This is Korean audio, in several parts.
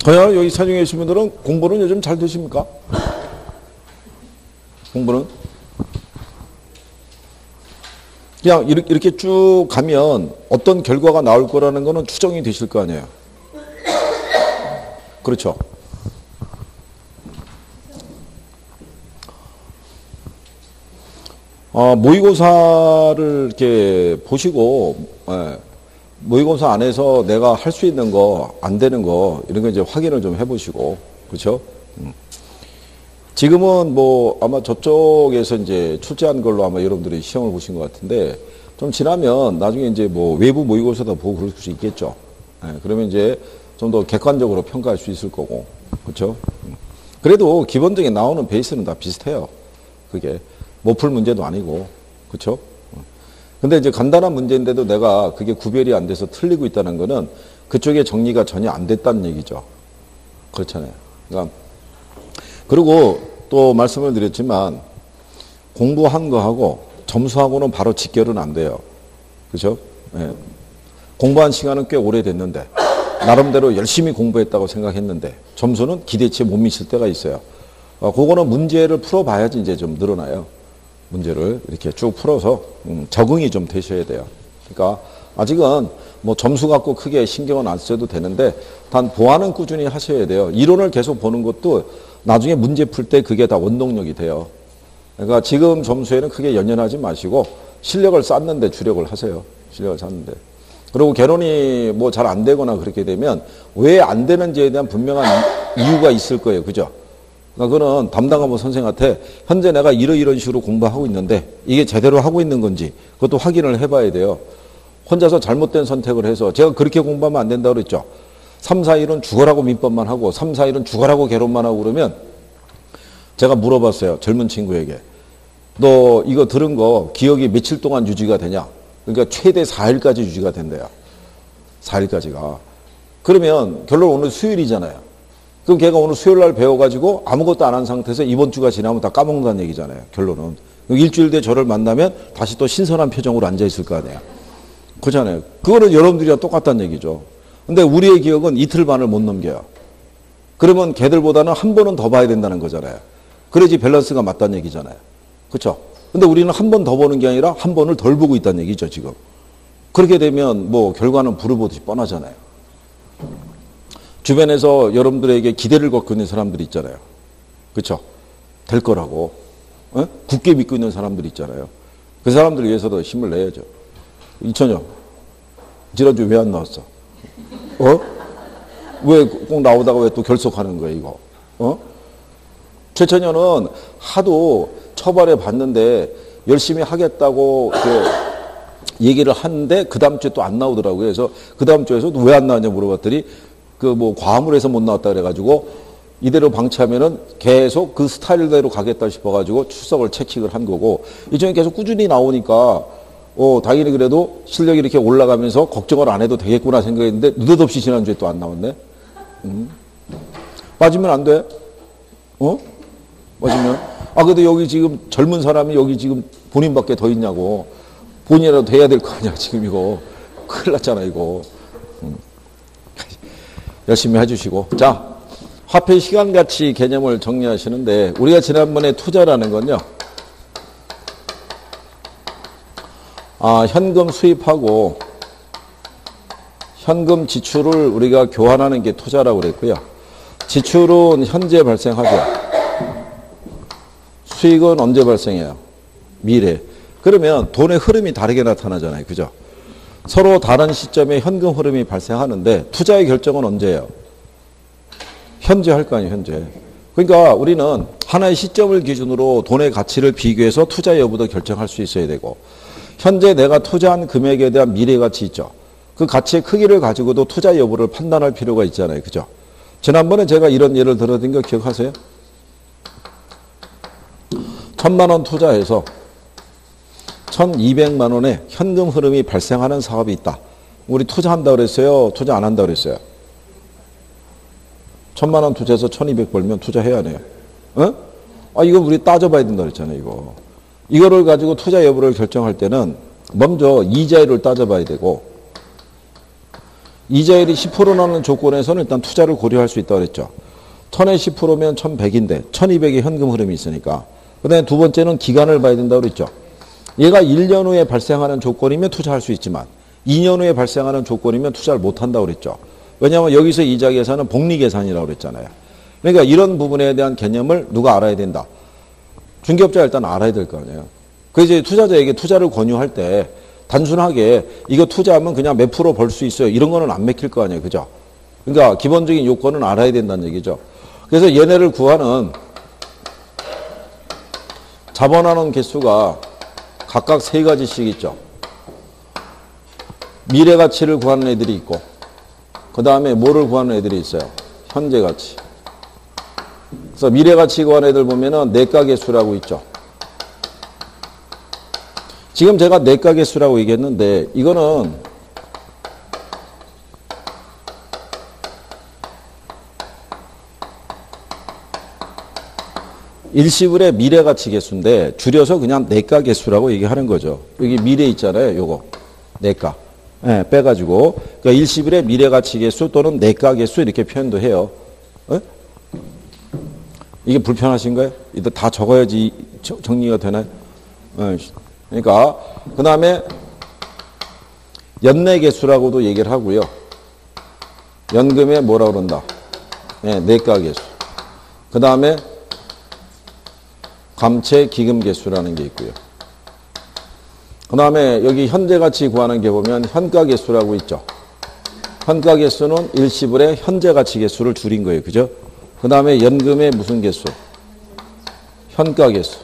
여기 사중에 계신 분들은 공부는 요즘 잘 되십니까? 공부는? 그냥 이렇게 쭉 가면 어떤 결과가 나올 거라는 거는 추정이 되실 거 아니에요. 그렇죠. 모의고사를 이렇게 보시고, 모의고사 안에서 내가 할 수 있는 거, 안 되는 거, 이런 거 이제 확인을 좀 해보시고, 그렇죠? 지금은 뭐 아마 저쪽에서 이제 출제한 걸로 아마 여러분들이 시험을 보신 것 같은데, 좀 지나면 나중에 이제 뭐 외부 모의고사도 보고 그럴 수 있겠죠. 그러면 이제 좀 더 객관적으로 평가할 수 있을 거고, 그렇죠? 그래도 기본적인 나오는 베이스는 다 비슷해요. 그게 못 풀 문제도 아니고, 그렇죠? 근데 이제 간단한 문제인데도 내가 그게 구별이 안 돼서 틀리고 있다는 거는 그쪽에 정리가 전혀 안 됐다는 얘기죠. 그렇잖아요. 그러니까 그리고 또 말씀을 드렸지만 공부한 거하고 점수하고는 바로 직결은 안 돼요. 그렇죠? 네. 공부한 시간은 꽤 오래됐는데 나름대로 열심히 공부했다고 생각했는데 점수는 기대치에 못 미칠 때가 있어요. 그거는 문제를 풀어봐야지 이제 좀 늘어나요. 문제를 이렇게 쭉 풀어서 적응이 좀 되셔야 돼요. 그러니까 아직은 뭐 점수 갖고 크게 신경은 안 써도 되는데 단 보완은 꾸준히 하셔야 돼요. 이론을 계속 보는 것도 나중에 문제 풀 때 그게 다 원동력이 돼요. 그러니까 지금 점수에는 크게 연연하지 마시고 실력을 쌓는데 주력을 하세요. 실력을 쌓는데. 그리고 개론이 뭐 잘 안 되거나 그렇게 되면 왜 안 되는지에 대한 분명한 이유가 있을 거예요. 그죠? 그러니까 그거는 담당하는 선생한테 현재 내가 이런 식으로 공부하고 있는데 이게 제대로 하고 있는 건지 그것도 확인을 해봐야 돼요. 혼자서 잘못된 선택을 해서 제가 그렇게 공부하면 안 된다고 그랬죠. 3, 4, 1은 죽어라고 민법만 하고 3, 4, 1은 죽어라고 개론만 하고 그러면 제가 물어봤어요. 젊은 친구에게. 너 이거 들은 거 기억이 며칠 동안 유지가 되냐? 그러니까 최대 4일까지 유지가 된대요. 4일까지가. 그러면 결론 오늘 수요일이잖아요. 그럼 걔가 오늘 수요일 날 배워가지고 아무것도 안 한 상태에서 이번 주가 지나면 다 까먹는다는 얘기잖아요. 결론은. 일주일 뒤에 저를 만나면 다시 또 신선한 표정으로 앉아있을 거 아니에요. 그렇잖아요. 그거는 여러분들이랑 똑같다는 얘기죠. 근데 우리의 기억은 이틀 반을 못 넘겨요. 그러면 걔들보다는 한 번은 더 봐야 된다는 거잖아요. 그래야지 밸런스가 맞다는 얘기잖아요. 그렇죠? 근데 우리는 한 번 더 보는 게 아니라 한 번을 덜 보고 있다는 얘기죠, 지금. 그렇게 되면 뭐 결과는 불을 보듯이 뻔하잖아요. 주변에서 여러분들에게 기대를 갖고 있는 사람들이 있잖아요. 그렇죠? 될 거라고. 굳게 믿고 있는 사람들이 있잖아요. 그 사람들 위해서도 힘을 내야죠. 이천영, 지난주 왜 안 나왔어? 왜 꼭 나오다가 왜 또 결석하는 거야, 이거? 최천현은 하도 처벌해 봤는데 열심히 하겠다고 얘기를 하는데 그 다음 주에 또 안 나오더라고요. 그래서 그 다음 주에서 왜 안 나왔냐 물어봤더니 그 뭐 과음을 해서 못 나왔다 그래가지고 이대로 방치하면은 계속 그 스타일대로 가겠다 싶어가지고 출석을 채찍을 한 거고 이전에 계속 꾸준히 나오니까 당연히 그래도 실력이 이렇게 올라가면서 걱정을 안 해도 되겠구나 생각했는데 느닷없이 지난주에 또 안 나왔네. 빠지면 안 돼? 빠지면? 근데 여기 지금 젊은 사람이 여기 지금 본인밖에 더 있냐고. 본인이라도 돼야 될 거 아니야, 지금 이거. 큰일 났잖아, 이거. 열심히 해주시고. 자, 화폐 시간가치 개념을 정리하시는데, 우리가 지난번에 투자라는 건요, 현금 수입하고, 현금 지출을 우리가 교환하는 게 투자라고 그랬고요. 지출은 현재 발생하죠. 수익은 언제 발생해요? 미래. 그러면 돈의 흐름이 다르게 나타나잖아요. 그죠? 서로 다른 시점에 현금 흐름이 발생하는데 투자의 결정은 언제예요? 현재 할 거 아니에요. 현재. 그러니까 우리는 하나의 시점을 기준으로 돈의 가치를 비교해서 투자 여부도 결정할 수 있어야 되고 현재 내가 투자한 금액에 대한 미래 가치 있죠. 그 가치의 크기를 가지고도 투자 여부를 판단할 필요가 있잖아요. 그죠? 지난번에 제가 이런 예를 들어드린 거 기억하세요? 1,000만 원 투자해서 1,200만 원의 현금 흐름이 발생하는 사업이 있다. 우리 투자한다 그랬어요? 투자 안 한다 그랬어요? 1,000만 원 투자해서 1,200 벌면 투자해야 해요. 이거 우리 따져봐야 된다 그랬잖아요, 이거. 이거를 가지고 투자 여부를 결정할 때는 먼저 이자율을 따져봐야 되고 이자율이 10%라는 조건에서는 일단 투자를 고려할 수 있다고 그랬죠. 1000에 10%면 1100인데 1200의 현금 흐름이 있으니까. 그 다음에 두 번째는 기간을 봐야 된다고 그랬죠. 얘가 1년 후에 발생하는 조건이면 투자할 수 있지만 2년 후에 발생하는 조건이면 투자를 못한다고 그랬죠. 왜냐하면 여기서 이자 계산은 복리 계산이라고 그랬잖아요. 그러니까 이런 부분에 대한 개념을 누가 알아야 된다. 중개업자가 일단 알아야 될 거 아니에요. 그래서 이제 투자자에게 투자를 권유할 때 단순하게 이거 투자하면 그냥 몇 프로 벌 수 있어요. 이런 거는 안 맥힐 거 아니에요. 그죠? 그러니까 기본적인 요건은 알아야 된다는 얘기죠. 그래서 얘네를 구하는 자본하는 개수가 각각 세 가지씩 있죠. 미래 가치를 구하는 애들이 있고, 그 다음에 뭐를 구하는 애들이 있어요? 현재 가치. 그래서 미래 가치 구하는 애들 보면은 내가 개수라고 있죠. 지금 제가 내가 개수라고 얘기했는데, 이거는 일시불의 미래 가치 개수인데, 줄여서 그냥 내가 개수라고 얘기하는 거죠. 여기 미래 있잖아요. 요거. 내가. 예, 빼가지고. 그러니까 일시불의 미래 가치 개수 또는 내가 개수 이렇게 표현도 해요. 예? 이게 불편하신가요? 이거 다 적어야지 정리가 되나요? 예. 그러니까 그 다음에 연내 개수라고도 얘기를 하고요. 연금에 뭐라 그런다? 예, 내가 개수. 그 다음에 감채 기금 개수라는 게 있고요. 그 다음에 여기 현재 가치 구하는 게 보면 현가 개수라고 있죠. 현가 개수는 일시불의 현재 가치 개수를 줄인 거예요. 그죠? 그 다음에 연금의 무슨 개수? 현가 개수.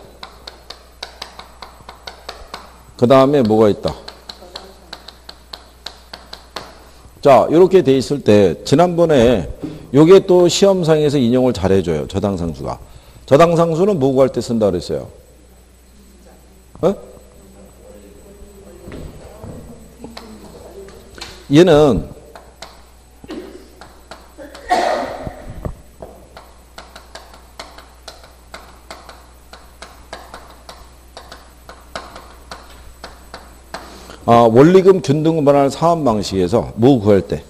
그 다음에 뭐가 있다? 자, 이렇게 돼 있을 때 지난번에 요게 또 시험상에서 인용을 잘 해줘요. 저당상수가. 저당상수는 뭐 구할 때 쓴다 그랬어요? 어? 얘는 원리금 균등 분할 사업 방식에서 뭐 구할 때?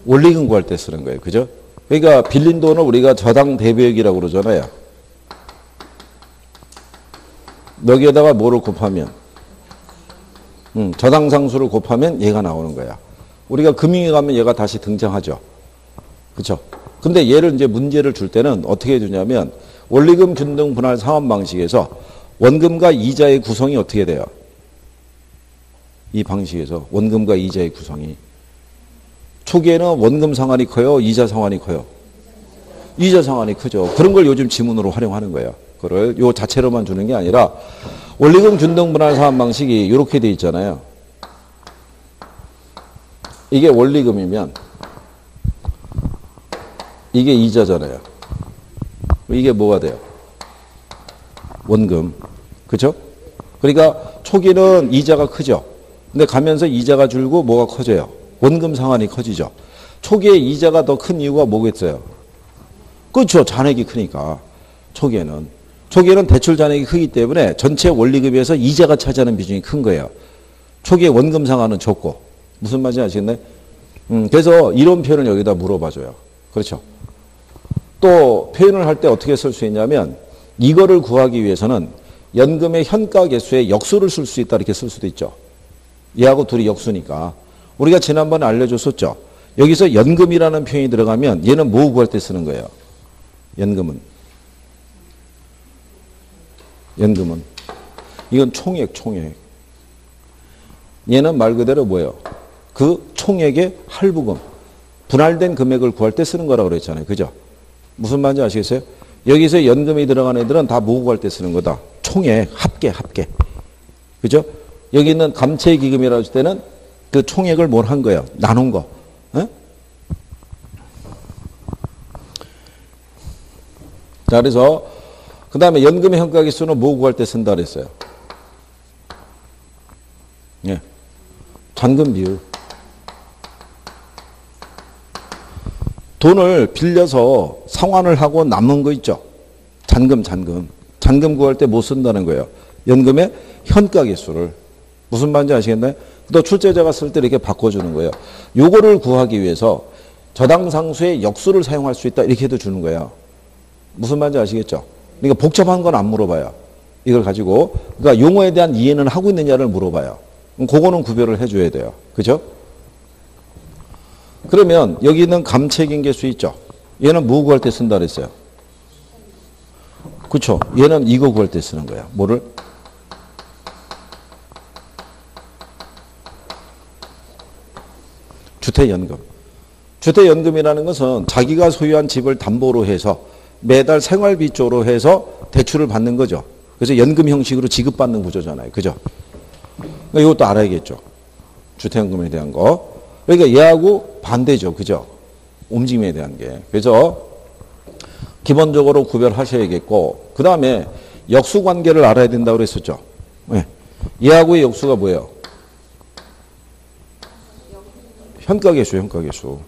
원리금 구할 때 쓰는 거예요. 그죠? 그러니까 빌린 돈을 우리가 저당 대비액이라고 그러잖아요. 여기에다가 뭐를 곱하면? 저당상수를 곱하면 얘가 나오는 거야. 우리가 금융에 가면 얘가 다시 등장하죠. 그렇죠? 근데 얘를 이제 문제를 줄 때는 어떻게 해주냐면 원리금 균등 분할 상환 방식에서 원금과 이자의 구성이 어떻게 돼요? 이 방식에서 원금과 이자의 구성이 초기에는 원금 상환이 커요? 이자 상환이 커요? 이자 상환이 크죠. 그런 걸 요즘 지문으로 활용하는 거예요. 그걸 요 자체로만 주는 게 아니라 원리금 균등 분할 상환 방식이 이렇게 돼 있잖아요. 이게 원리금이면 이게 이자잖아요. 이게 뭐가 돼요? 원금. 그렇죠? 그러니까 초기는 이자가 크죠. 근데 가면서 이자가 줄고 뭐가 커져요? 원금 상환이 커지죠. 초기에 이자가 더 큰 이유가 뭐겠어요? 그렇죠. 잔액이 크니까. 초기에는 대출 잔액이 크기 때문에 전체 원리금에서 이자가 차지하는 비중이 큰 거예요. 초기에 원금 상환은 적고. 무슨 말인지 아시겠나요? 그래서 이런 표현을 여기다 물어봐줘요. 그렇죠. 또 표현을 할 때 어떻게 쓸 수 있냐면 이거를 구하기 위해서는 연금의 현가 개수에 역수를 쓸 수 있다 이렇게 쓸 수도 있죠. 얘하고 둘이 역수니까. 우리가 지난번에 알려줬었죠. 여기서 연금이라는 표현이 들어가면 얘는 뭐 구할 때 쓰는 거예요? 연금은. 이건 총액. 얘는 말 그대로 뭐예요? 그 총액의 할부금. 분할된 금액을 구할 때 쓰는 거라고 그랬잖아요. 그죠? 무슨 말인지 아시겠어요? 여기서 연금이 들어간 애들은 다 뭐 구할 때 쓰는 거다? 총액, 합계. 그죠? 여기 있는 감채기금이라고 할 때는 그 총액을 뭘 한 거예요? 나눈 거. 에? 자, 그래서 그 다음에 연금의 현가기수는 뭐 구할 때 쓴다 그랬어요? 예. 잔금 비율. 돈을 빌려서 상환을 하고 남는 거 있죠? 잔금. 잔금 구할 때 뭐 쓴다는 거예요? 연금의 현가기수를. 무슨 말인지 아시겠나요? 또 출제자가 쓸 때 이렇게 바꿔주는 거예요. 요거를 구하기 위해서 저당상수의 역수를 사용할 수 있다. 이렇게 해도 주는 거예요. 무슨 말인지 아시겠죠? 그러니까 복잡한 건 안 물어봐요. 이걸 가지고. 그러니까 용어에 대한 이해는 하고 있느냐를 물어봐요. 그거는 구별을 해줘야 돼요. 그죠? 그러면 여기 있는 감책인계수 있죠? 얘는 뭐 구할 때 쓴다 그랬어요? 그렇죠? 얘는 이거 구할 때 쓰는 거야. 뭐를? 주택연금. 주택연금이라는 것은 자기가 소유한 집을 담보로 해서 매달 생활비 쪽으로 해서 대출을 받는 거죠. 그래서 연금 형식으로 지급받는 구조잖아요. 그죠? 그러니까 이것도 알아야겠죠. 주택연금에 대한 거. 그러니까 얘하고 반대죠. 그죠? 움직임에 대한 게. 그래서 기본적으로 구별하셔야겠고, 그 다음에 역수관계를 알아야 된다고 그랬었죠. 네. 얘하고의 역수가 뭐예요? 현가계수, 현가계수.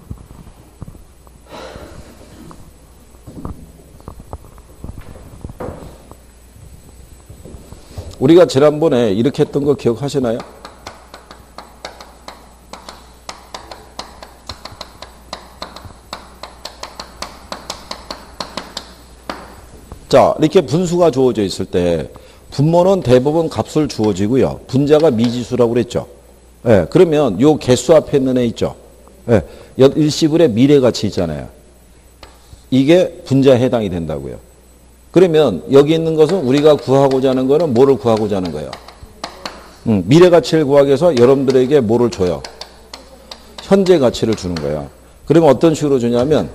우리가 지난번에 이렇게 했던 거 기억하시나요? 자, 이렇게 분수가 주어져 있을 때 분모는 대부분 값을 주어지고요. 분자가 미지수라고 그랬죠. 예, 그러면 요 개수 앞에 있는 애 있죠. 예, 일시불의 미래가치 있잖아요. 이게 분자에 해당이 된다고요. 그러면 여기 있는 것은 우리가 구하고자 하는 거는 뭐를 구하고자 하는 거예요? 미래가치를 구하기 위해서 여러분들에게 뭐를 줘요? 현재 가치를 주는 거예요. 그러면 어떤 식으로 주냐면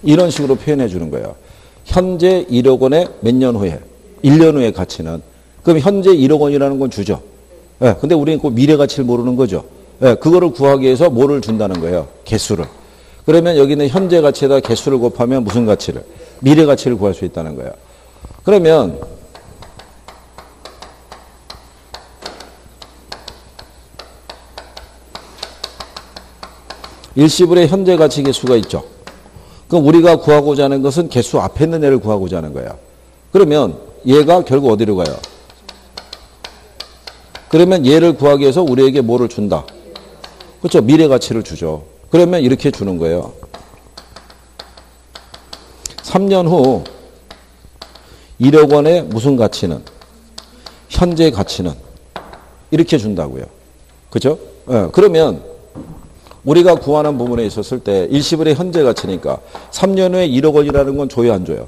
이런 식으로 표현해 주는 거예요. 현재 1억 원에 몇 년 후에? 1년 후의 가치는. 그럼 현재 1억 원이라는 건 주죠. 예, 근데 우리는 그 미래 가치를 모르는 거죠. 예, 그거를 구하기 위해서 뭐를 준다는 거예요? 개수를. 그러면 여기는 현재 가치에다 개수를 곱하면 무슨 가치를? 미래 가치를 구할 수 있다는 거예요. 그러면 일시불의 현재 가치 개수가 있죠. 그럼 우리가 구하고자 하는 것은 개수 앞에 있는 애를 구하고자 하는 거야. 그러면 얘가 결국 어디로 가요? 그러면 얘를 구하기 위해서 우리에게 뭐를 준다? 그렇죠? 미래 가치를 주죠. 그러면 이렇게 주는 거예요. 3년 후 1억 원의 무슨 가치는? 현재 가치는? 이렇게 준다고요. 그죠? 네. 그러면 우리가 구하는 부분에 있었을 때 일시불의 현재 가치니까 3년 후에 1억 원이라는 건 줘요, 안 줘요?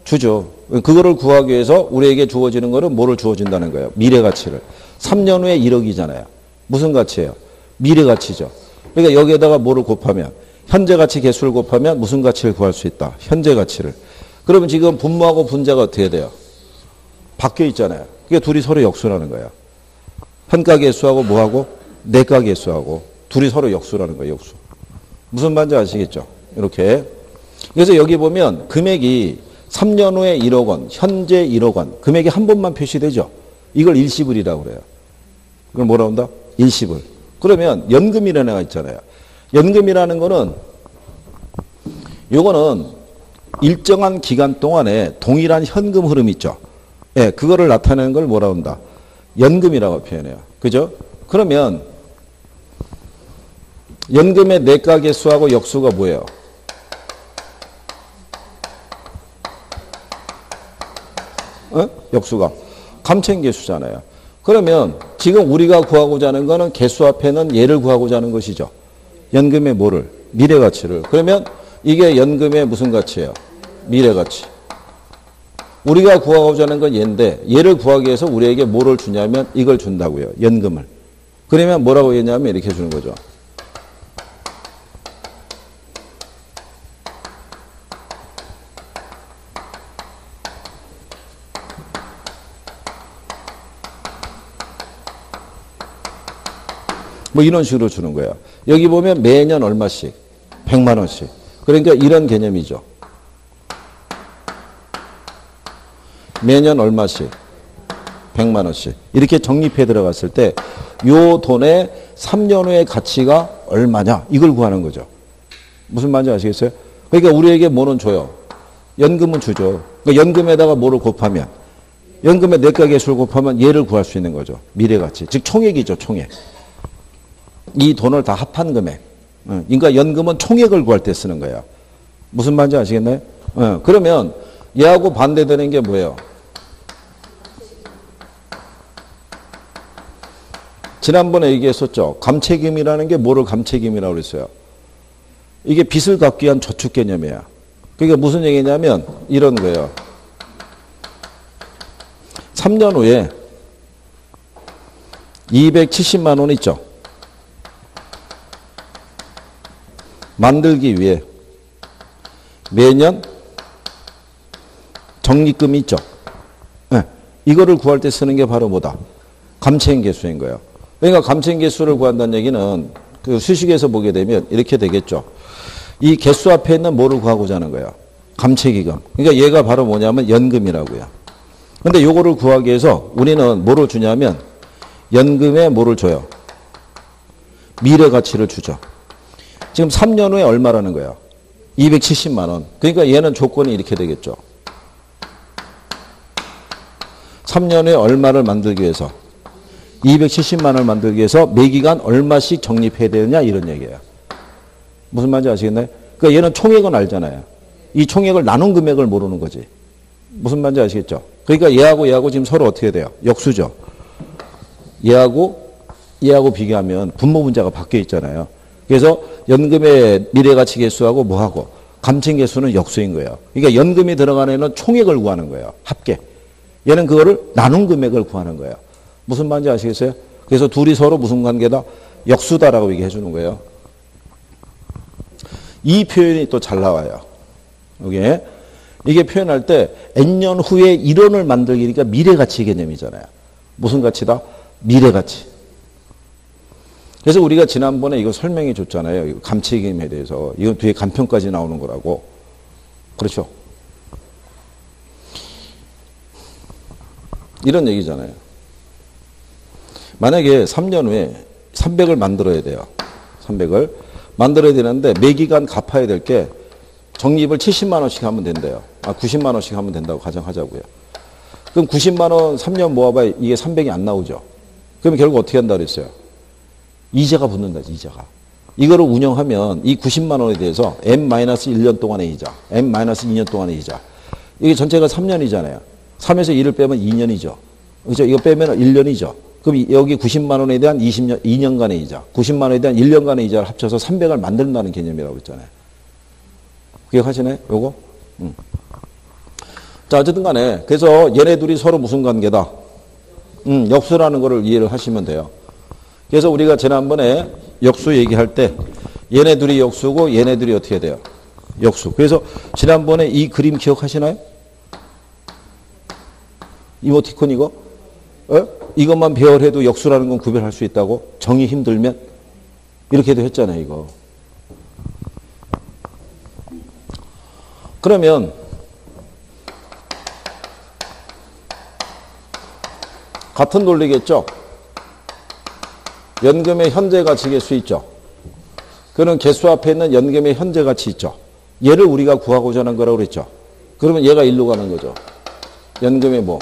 주죠. 그거를 구하기 위해서 우리에게 주어지는 거는 뭐를 주어진다는 거예요? 미래 가치를. 3년 후에 1억이잖아요. 무슨 가치예요? 미래 가치죠. 그러니까 여기에다가 뭐를 곱하면 현재 가치 개수를 곱하면 무슨 가치를 구할 수 있다? 현재 가치를. 그러면 지금 분모하고 분자가 어떻게 돼요? 바뀌어 있잖아요. 그게 둘이 서로 역수라는 거예요. 현가 개수하고 뭐하고? 내가 개수하고 둘이 서로 역수라는 거예요. 역수. 무슨 말인지 아시겠죠? 이렇게. 그래서 여기 보면 금액이 3년 후에 1억 원, 현재 1억 원. 금액이 한 번만 표시되죠. 이걸 일시불이라고 그래요. 그걸 뭐라고 한다? 일시불. 그러면 연금이라는 애가 있잖아요. 연금이라는 거는 요거는 일정한 기간 동안에 동일한 현금 흐름 있죠. 예, 그거를 나타내는 걸 뭐라고 한다? 연금이라고 표현해요. 그죠? 그러면 연금의 내가 개수하고 역수가 뭐예요? 역수가 감책계수잖아요. 그러면 지금 우리가 구하고자 하는 거는 개수 앞에는 얘를 구하고자 하는 것이죠. 연금의 뭐를? 미래가치를. 그러면 이게 연금의 무슨 가치예요? 미래가치. 우리가 구하고자 하는 건 얘인데 얘를 구하기 위해서 우리에게 뭐를 주냐면 이걸 준다고요. 연금을. 그러면 뭐라고 했냐면 이렇게 주는 거죠. 뭐 이런 식으로 주는 거야. 여기 보면 매년 얼마씩? 100만 원씩. 그러니까 이런 개념이죠. 매년 얼마씩? 100만 원씩. 이렇게 적립해 들어갔을 때 요 돈의 3년 후의 가치가 얼마냐? 이걸 구하는 거죠. 무슨 말인지 아시겠어요? 그러니까 우리에게 뭐는 줘요? 연금은 주죠. 그러니까 연금에다가 뭐를 곱하면, 연금의 내과 개수를 곱하면 얘를 구할 수 있는 거죠. 미래가치. 즉 총액이죠. 총액. 이 돈을 다 합한 금액. 그러니까 연금은 총액을 구할 때 쓰는 거야. 무슨 말인지 아시겠나요? 그러면 얘하고 반대되는 게 뭐예요? 지난번에 얘기했었죠. 감채금이라는 게 뭐를 감채금이라고 그랬어요? 이게 빚을 갚기 위한 저축 개념이야. 그러니까 무슨 얘기냐면 이런 거예요. 3년 후에 270만 원 있죠. 만들기 위해 매년 적립금이 있죠. 네. 이거를 구할 때 쓰는 게 바로 뭐다? 감채인 개수인 거예요. 그러니까 감채인 개수를 구한다는 얘기는 그 수식에서 보게 되면 이렇게 되겠죠. 이 개수 앞에 있는 뭐를 구하고자 하는 거예요? 감채기금. 그러니까 얘가 바로 뭐냐면 연금이라고요. 근데 요거를 구하기 위해서 우리는 뭐를 주냐면 연금에 뭐를 줘요? 미래 가치를 주죠. 지금 3년 후에 얼마라는 거예요? 270만 원. 그러니까 얘는 조건이 이렇게 되겠죠. 3년 후에 얼마를 만들기 위해서 270만 원을 만들기 위해서 매기간 얼마씩 적립해야 되느냐 이런 얘기예요. 무슨 말인지 아시겠나요? 그러니까 얘는 총액은 알잖아요. 이 총액을 나눈 금액을 모르는 거지. 무슨 말인지 아시겠죠? 그러니까 얘하고 지금 서로 어떻게 돼요? 역수죠. 얘하고 비교하면 분모 문자가 바뀌어 있잖아요. 그래서 연금의 미래가치 개수하고 뭐하고 감채 개수는 역수인 거예요. 그러니까 연금이 들어간 애는 총액을 구하는 거예요. 합계. 얘는 그거를 나눈 금액을 구하는 거예요. 무슨 말인지 아시겠어요? 그래서 둘이 서로 무슨 관계다? 역수다라고 얘기해 주는 거예요. 이 표현이 또 잘 나와요. 이게 표현할 때 N년 후에 1원을 만들기니까 미래가치 개념이잖아요. 무슨 가치다? 미래가치. 그래서 우리가 지난번에 이거 설명해 줬잖아요. 감채기금에 대해서. 이건 뒤에 간편까지 나오는 거라고. 그렇죠? 이런 얘기잖아요. 만약에 3년 후에 300을 만들어야 돼요. 300을. 만들어야 되는데 매기간 갚아야 될 게 적립을 70만 원씩 하면 된대요. 90만 원씩 하면 된다고 가정하자고요. 그럼 90만 원 3년 모아봐야 이게 300이 안 나오죠. 그러면 결국 어떻게 한다 그랬어요? 이자가 붙는다, 이자가. 이거를 운영하면 이 90만 원에 대해서 M-1년 동안의 이자, M-2년 동안의 이자. 이게 전체가 3년이잖아요. 3에서 1을 빼면 2년이죠. 그렇죠? 이거 빼면 1년이죠. 그럼 여기 90만 원에 대한 2년간의 이자, 90만 원에 대한 1년간의 이자를 합쳐서 300을 만든다는 개념이라고 했잖아요. 기억하시나요? 요거? 자, 어쨌든 간에. 그래서 얘네 둘이 서로 무슨 관계다? 역수라는 거를 이해를 하시면 돼요. 그래서 우리가 지난번에 역수 얘기할 때 얘네 둘이 역수고 얘네 둘이 어떻게 돼요? 역수. 그래서 지난번에 이 그림 기억하시나요? 이모티콘 이거? 이것만 배열해도 역수라는 건 구별할 수 있다고? 정이 힘들면? 이렇게도 했잖아요, 이거. 그러면 같은 논리겠죠? 연금의 현재 가치 개수 있죠? 그는 개수 앞에 있는 연금의 현재 가치 있죠? 얘를 우리가 구하고자 하는 거라고 그랬죠? 그러면 얘가 일로 가는 거죠. 연금의 뭐?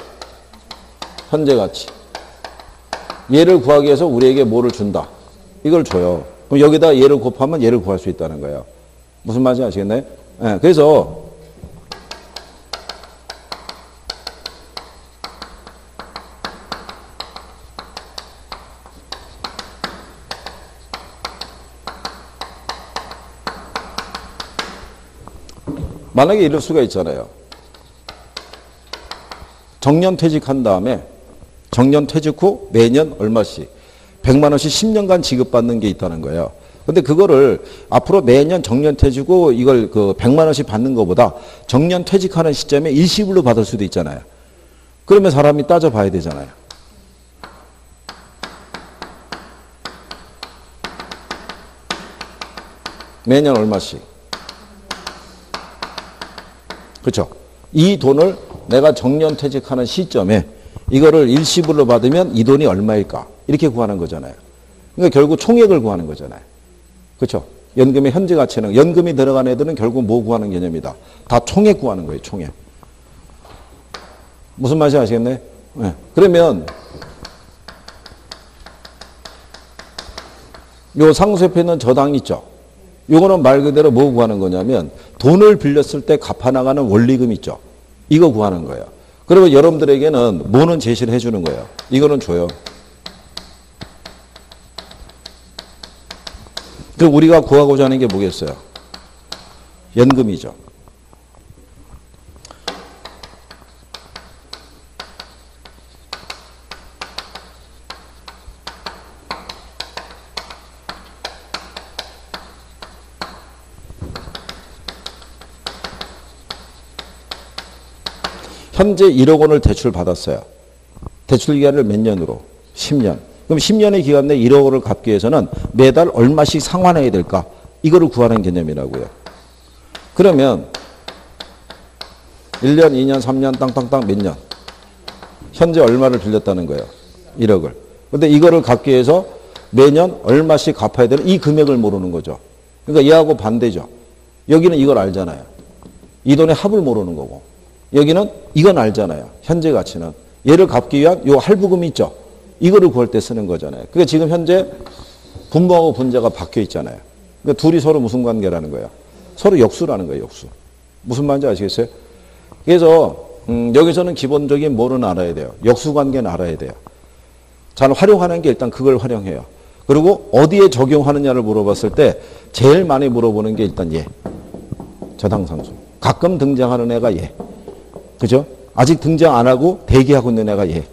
현재 가치. 얘를 구하기 위해서 우리에게 뭐를 준다? 이걸 줘요. 그럼 여기다 얘를 곱하면 얘를 구할 수 있다는 거예요. 무슨 말인지 아시겠나요? 네, 그래서 만약에 이럴 수가 있잖아요. 정년 퇴직한 다음에 정년 퇴직 후 매년 얼마씩 100만 원씩 10년간 지급받는 게 있다는 거예요. 근데 그거를 앞으로 매년 정년 퇴직 후 이걸 그 100만 원씩 받는 것보다 정년 퇴직하는 시점에 일시불로 받을 수도 있잖아요. 그러면 사람이 따져봐야 되잖아요. 매년 얼마씩. 그렇죠? 이 돈을 내가 정년 퇴직하는 시점에 이거를 일시불로 받으면 이 돈이 얼마일까? 이렇게 구하는 거잖아요. 그러니까 결국 총액을 구하는 거잖아요. 그렇죠? 연금의 현재 가치는 연금이 들어간 애들은 결국 뭐 구하는 개념이다. 다 총액 구하는 거예요. 총액. 무슨 말인지 아시겠네? 네. 그러면 요 상수 옆에 있는 저당 있죠. 요거는 말 그대로 뭐 구하는 거냐면 돈을 빌렸을 때 갚아나가는 원리금 있죠. 이거 구하는 거예요. 그러면 여러분들에게는 뭐는 제시를 해주는 거예요. 이거는 줘요. 그 우리가 구하고자 하는 게 뭐겠어요? 연금이죠. 현재 1억 원을 대출 받았어요. 대출 기간을 몇 년으로? 10년. 그럼 10년의 기간 내에 1억 원을 갚기 위해서는 매달 얼마씩 상환해야 될까? 이거를 구하는 개념이라고요. 그러면 1년, 2년, 3년, 땅땅땅 몇 년? 현재 얼마를 빌렸다는 거예요? 1억을. 근데 이거를 갚기 위해서 매년 얼마씩 갚아야 되는 이 금액을 모르는 거죠. 그러니까 얘하고 반대죠. 여기는 이걸 알잖아요. 이 돈의 합을 모르는 거고. 여기는 이건 알잖아요. 현재 가치는. 얘를 갚기 위한 요 할부금이 있죠. 이거를 구할 때 쓰는 거잖아요. 그러니까 지금 현재 분모하고 분자가 바뀌어 있잖아요. 그러니까 둘이 서로 무슨 관계라는 거예요? 서로 역수라는 거예요. 역수. 무슨 말인지 아시겠어요? 그래서 여기서는 기본적인 뭐는 알아야 돼요? 역수관계는 알아야 돼요. 잘 활용하는 게 일단 그걸 활용해요. 그리고 어디에 적용하느냐를 물어봤을 때 제일 많이 물어보는 게 일단 얘. 저당상수. 가끔 등장하는 애가 얘. 그죠? 아직 등장 안 하고 대기하고 있는 애가 얘.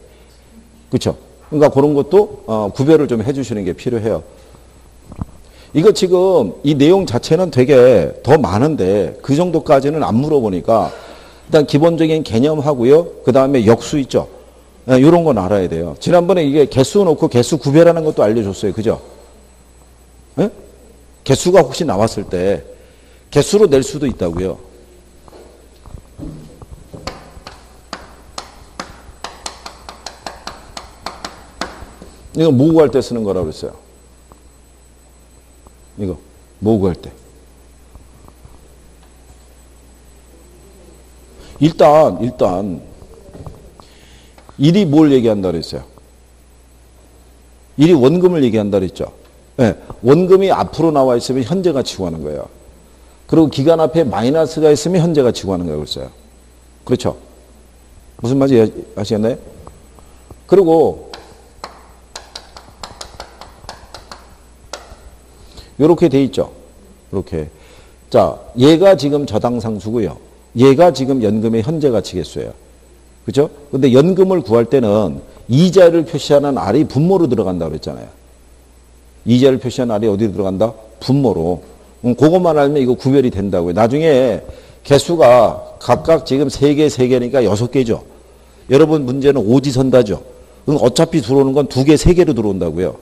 그렇죠? 그러니까 그런 것도 구별을 좀 해주시는 게 필요해요. 이거 지금 이 내용 자체는 되게 더 많은데 그 정도까지는 안 물어보니까 일단 기본적인 개념하고요. 그 다음에 역수 있죠. 이런 건 알아야 돼요. 지난번에 이게 개수 놓고 개수 구별하는 것도 알려줬어요. 그죠? 네? 개수가 혹시 나왔을 때 개수로 낼 수도 있다고요. 이거 뭐 구할 때 쓰는 거라고 그랬어요. 이거 뭐 구할 때. 일단 일이 뭘 얘기한다 그랬어요. 일이 원금을 얘기한다 그랬죠. 네, 원금이 앞으로 나와 있으면 현재 가치 구하는 거예요. 그리고 기간 앞에 마이너스가 있으면 현재 가치 구하는 거라고 그랬어요. 그렇죠? 무슨 말인지 아시겠나요? 그리고 이렇게 돼 있죠. 이렇게. 자, 얘가 지금 저당상수고요. 얘가 지금 연금의 현재 가치겠어요. 그죠? 근데 연금을 구할 때는 이자를 표시하는 R이 분모로 들어간다고 그랬잖아요. 이자를 표시하는 R이 어디로 들어간다? 분모로. 그것만 알면 이거 구별이 된다고요. 나중에 개수가 각각 지금 3개, 3개니까 6개죠. 여러분 문제는 오지선다죠. 어차피 들어오는 건 2개, 3개로 들어온다고요.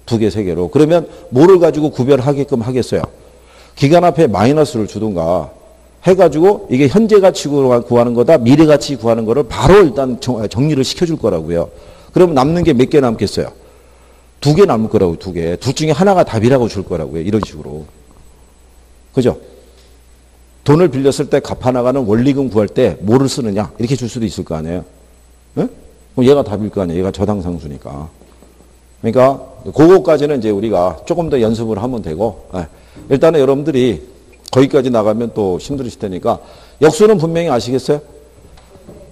2개, 3개로. 그러면 뭐를 가지고 구별하게끔 하겠어요? 기간 앞에 마이너스를 주든가 해가지고 이게 현재 가치 구하는 거다, 미래 가치 구하는 거를 바로 일단 정리를 시켜줄 거라고요. 그러면 남는 게 몇 개 남겠어요? 2개 남을 거라고요, 2개. 둘 중에 하나가 답이라고 줄 거라고요. 이런 식으로. 그죠? 돈을 빌렸을 때 갚아나가는 원리금 구할 때 뭐를 쓰느냐? 이렇게 줄 수도 있을 거 아니에요? 네? 그럼 얘가 답일 거 아니에요? 얘가 저당상수니까. 그러니까 그거까지는 이제 우리가 조금 더 연습을 하면 되고, 일단은 여러분들이 거기까지 나가면 또 힘들으실 테니까 역수는 분명히 아시겠어요?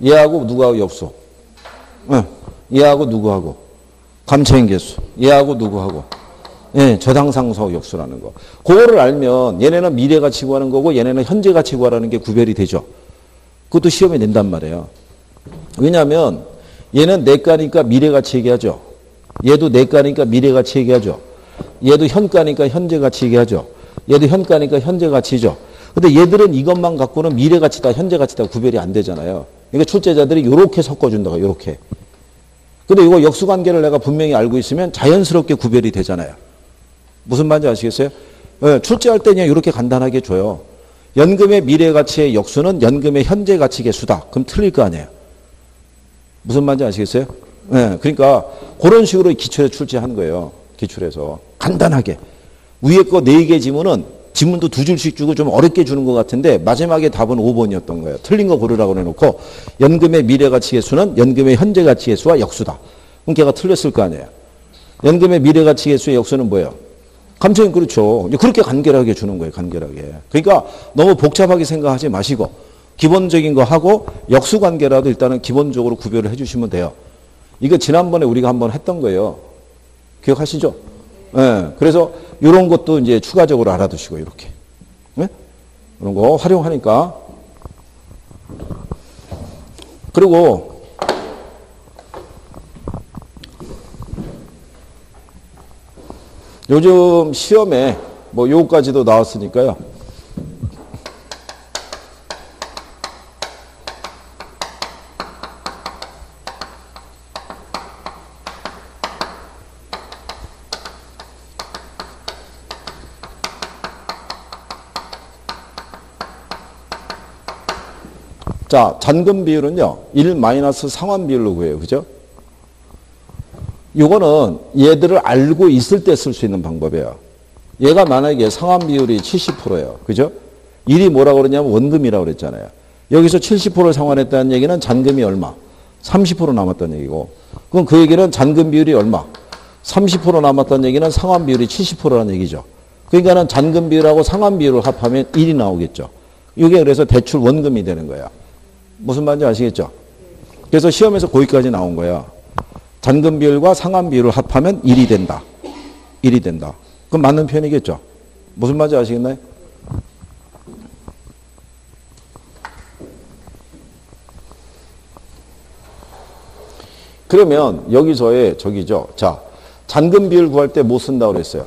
얘하고 누구하고 역수? 얘하고 누구하고? 감채인계수. 얘하고 누구하고? 예, 저당상수 역수라는 거. 그거를 알면 얘네는 미래가치 구하는 거고 얘네는 현재가치 구하라는 게 구별이 되죠. 그것도 시험에 낸단 말이에요. 왜냐하면 얘는 내가니까 미래가치 얘기하죠. 얘도 내가니까 미래가치 얘기하죠. 얘도 현가니까 현재가치 얘기하죠. 얘도 현가니까 현재가치죠. 근데 얘들은 이것만 갖고는 미래가치다 현재가치다 구별이 안 되잖아요. 그러니까 출제자들이 이렇게 섞어준다고 이렇게. 근데 이거 역수관계를 내가 분명히 알고 있으면 자연스럽게 구별이 되잖아요. 무슨 말인지 아시겠어요? 출제할 때 그냥 이렇게 간단하게 줘요. 연금의 미래가치의 역수는 연금의 현재가치 개수다. 그럼 틀릴 거 아니에요. 무슨 말인지 아시겠어요? 그러니까 그런 식으로 기출에 출제한 거예요. 기출에서 간단하게. 위에 거 4개 지문은 지문도 2줄씩 주고 좀 어렵게 주는 것 같은데 마지막에 답은 5번이었던 거예요. 틀린 거 고르라고 해놓고 연금의 미래가치 계수는 연금의 현재가치 계수와 역수다. 그럼 걔가 틀렸을 거 아니에요. 연금의 미래가치 계수의 역수는 뭐예요? 감정이 그렇죠. 그렇게 간결하게 주는 거예요. 간결하게. 그러니까 너무 복잡하게 생각하지 마시고 기본적인 거 하고 역수관계라도 일단은 기본적으로 구별을 해주시면 돼요. 이거 지난번에 우리가 한번 했던 거예요. 기억하시죠? 네. 그래서 이런 것도 이제 추가적으로 알아두시고 이렇게. 네? 이런 거 활용하니까. 그리고 요즘 시험에 뭐 요거까지도 나왔으니까요. 자, 잔금 비율은요, 1 상환 비율로 구해요. 그죠? 요거는 얘들을 알고 있을 때 쓸 수 있는 방법이에요. 얘가 만약에 상환 비율이 70%예요. 그죠? 1이 뭐라고 그러냐면 원금이라고 그랬잖아요. 여기서 70%를 상환했다는 얘기는 잔금이 얼마? 30% 남았다는 얘기고. 그럼 그 얘기는 잔금 비율이 얼마? 30% 남았다는 얘기는 상환 비율이 70%라는 얘기죠. 그러니까는 잔금 비율하고 상환 비율을 합하면 1이 나오겠죠. 이게 그래서 대출 원금이 되는 거야. 무슨 말인지 아시겠죠? 그래서 시험에서 거기까지 나온 거야. 잔금 비율과 상환 비율을 합하면 1이 된다. 1이 된다. 그럼 맞는 표현이겠죠? 무슨 말인지 아시겠나요? 그러면 여기서의 저기죠. 자, 잔금 비율 구할 때 뭐 쓴다고 그랬어요?